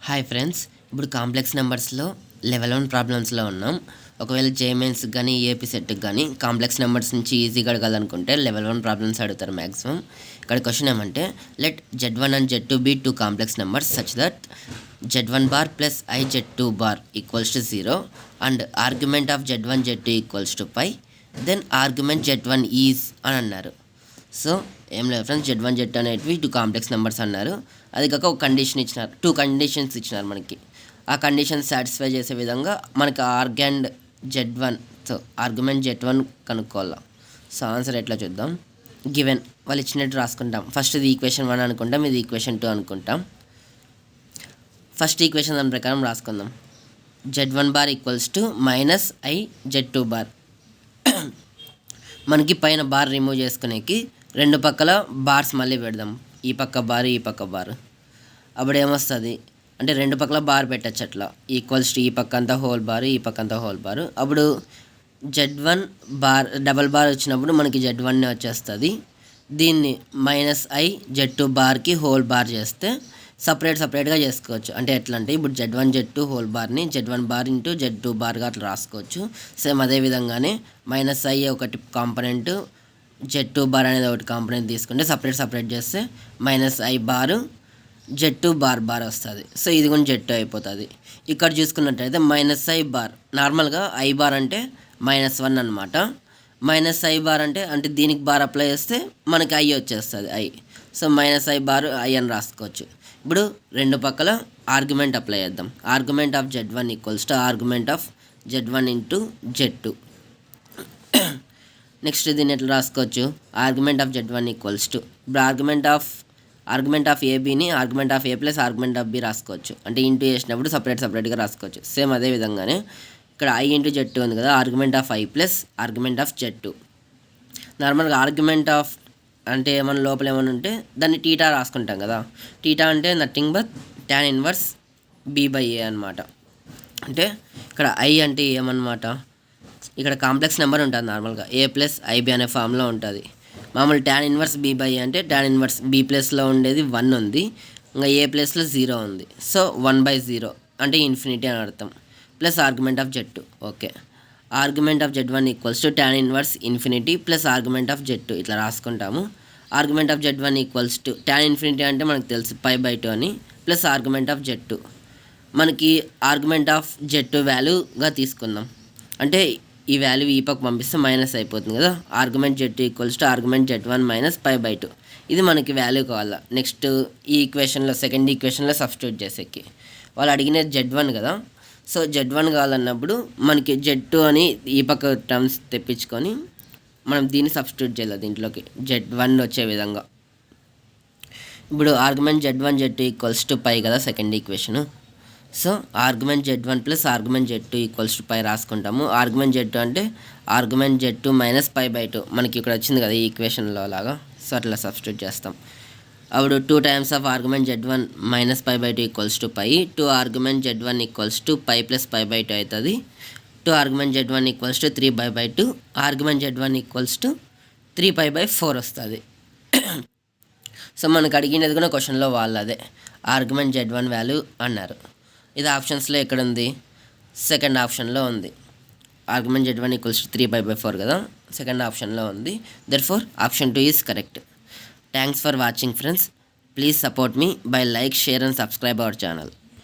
Hi friends, ఇప్పుడు complex నెంబర్స్లో level 1 ప్రాబ్లమ్స్లో ఉన్నాం. ఒకవేళ జేమెయిన్స్ కానీ ఏపీ సెట్కి కానీ కాంప్లెక్స్ నెంబర్స్ నుంచి ఈజీగా అడగాలనుకుంటే లెవెల్ 1 ప్రాబ్లమ్స్ అడుగుతారు మ్యాక్సిమం. ఇక్కడ క్వశ్చన్ ఏమంటే let Z1 and Z2 be 2 complex numbers such that Z1 bar plus I Z2 bar equals to 0 and argument of Z1 Z2 equals to pi then argument Z1 is అని అన్నారు. So ఏం లేదు friends, Z1 Z2 అనేటివి 2 complex numbers అన్నారు. అది కాక ఒక condition ఇచ్చినారు, 2 కండిషన్స్ ఇచ్చినారు మనకి. ఆ కండిషన్ సాటిస్ఫై చేసే విధంగా మనకి ఆర్గ్యాండ్ Z1, సో ఆర్గ్యుమెంట్ Z1 కనుక్కోవాలి. సో ఆన్సర్ ఎట్లా చూద్దాం. గివెన్ వాళ్ళు ఇచ్చినట్టు రాసుకుంటాం. ఫస్ట్ ఇది ఈక్వేషన్ 1 అనుకుంటాం, ఇది ఈక్వేషన్ 2 అనుకుంటాం. ఫస్ట్ ఈక్వేషన్ దాని ప్రకారం రాసుకుందాం. Z1 bar equals to minus I Z2 bar. మనకి పైన బార్ రిమూవ్ చేసుకునేకి రెండు పక్కల బార్స్ మళ్ళీ పెడదాం, ఈ పక్క బారు ఈ పక్క బారు. అప్పుడు ఏమొస్తుంది అంటే రెండు పక్కల బార్ పెట్టచ్చు, అట్లా ఈక్వల్స్ టు ఈ పక్క అంతా హోల్ బారు ఈ పక్క అంతా హోల్ బారు. అప్పుడు Z1 బార్ డబల్ బార్ వచ్చినప్పుడు మనకి Z1 వచ్చేస్తుంది. దీన్ని మైనస్ I Z2 బార్కి హోల్ బార్ చేస్తే సపరేట్గా చేసుకోవచ్చు. అంటే ఎట్లా అంటే ఇప్పుడు Z1 Z2 హోల్ బార్ని Z1 బార్ ఇంటూ Z2 బార్గా అట్లా రాసుకోవచ్చు. సేమ్ అదే విధంగానే మైనస్ I ఒకటి కాంపనెంట్, Z2 బార్ అనేది ఒకటి కాంపనెంట్ తీసుకుంటే సపరేట్ చేస్తే minus I bar Z2 bar వస్తుంది. సో ఇది కూడా Z2 అయిపోతుంది. ఇక్కడ చూసుకున్నట్టయితే మైనస్ I బార్, నార్మల్గా I బార్ అంటే -1 అనమాట. మైనస్ I బార్ అంటే దీనికి బార్ అప్లై చేస్తే మనకి I వచ్చేస్తుంది I. So minus I bar I అని రాసుకోవచ్చు. ఇప్పుడు రెండు పక్కల ఆర్గ్యుమెంట్ అప్లై చేద్దాం. Argument of Z1 equals to argument of Z1 into Z2. Next దీన్ని ఎట్లా రాసుకోవచ్చు, argument of Z1 equals to ఇప్పుడు ఆర్గ్యుమెంట్ ఆఫ్ ఏబీని argument of a plus argument of B రాసుకోవచ్చు. అంటే ఇంటూ చేసినప్పుడు సపరేట్గా రాసుకోవచ్చు. సేమ్ అదే విధంగానే ఇక్కడ I ఇంటూ Z2 ఉంది కదా, argument of I plus argument of Z2. నార్మల్గా ఆర్గ్యుమెంట్ ఆఫ్ అంటే ఏమన్నా లోపల ఏమైనా ఉంటే దాన్ని టీటా రాసుకుంటాం కదా. టీటా అంటే nothing but tan inverse B/A అనమాట. అంటే ఇక్కడ I అంటే ఏమన్నమాట, ఇక్కడ కాంప్లెక్స్ నెంబర్ ఉంటుంది నార్మల్గా A ప్లస్ IB అనే ఫామ్లో ఉంటుంది. మామూలు tan ఇన్వర్స్ B/A అంటే tan ఇన్వర్స్ B ప్లస్లో ఉండేది 1 ఉంది, ఇంకా A ప్లస్లో 0 ఉంది. సో 1/0 అంటే ఇన్ఫినిటీ అని అర్థం. Plus argument of Z2. Okay, argument of Z1 equals to tan inverse infinity plus argument of Z2 ఇట్లా రాసుకుంటాము. Argument of Z1 equals to tan infinity అంటే మనకు తెలుసు π/2 అని, ప్లస్ ఆర్గ్యుమెంట్ ఆఫ్ Z2. మనకి ఆర్గ్యుమెంట్ ఆఫ్ Z2 వాల్యూగా తీసుకుందాం. అంటే ఈ వాల్యూ ఈ పక్క పంపిస్తే మైనస్ అయిపోతుంది కదా. Argument Z2 equals to argument Z1 minus π/2. ఇది మనకి వాల్యూ కావాలా. నెక్స్ట్ ఈ ఈక్వేషన్లో సెకండ్ ఈక్వేషన్లో సబ్స్టిట్యూట్ చేసేకి వాళ్ళు అడిగినది Z1 కదా. సో Z1 కావాలన్నప్పుడు మనకి Z2 అని ఈ పక్క టర్మ్స్ తెప్పించుకొని మనం దీన్ని సబ్స్టిట్యూట్ చేయాలి దీంట్లోకి, Z1 వచ్చే విధంగా. ఇప్పుడు argument Z1 Z2 equals to pi కదా second equation. So argument Z1 plus argument Z2 equals to pi రాసుకుంటాము. ఆర్గ్యుమెంట్ Z2 అంటే ఆర్గ్యుమెంట్ Z2 మైనస్ π/2 మనకి ఇక్కడ వచ్చింది కదా ఈ ఈక్వేషన్లో లాగా. సో అట్లా సబ్స్టిట్యూట్ చేస్తాం. అప్పుడు 2 times of argument Z1 minus π/2 equals to pi, 2 argument Z1 equals to pi plus π/2 అవుతుంది. 2 argument Z1 equals to 3π/2, argument Z1 equals to 3π/4 వస్తుంది. సో మనకు అడిగినది కూడా క్వశ్చన్లో వాళ్ళు అదే ఆర్గ్యుమెంట్ Z1 వాల్యూ అన్నారు. ఇది ఆప్షన్స్లో ఎక్కడ ఉంది, సెకండ్ ఆప్షన్లో ఉంది. ఆర్గ్యుమెంట్ Z1 ఈక్వల్స్ టు 3π/4 కదా, సెకండ్ ఆప్షన్లో ఉంది. Therefore option 2 is correct. Thanks for watching friends. Please support me by like, share and subscribe our channel.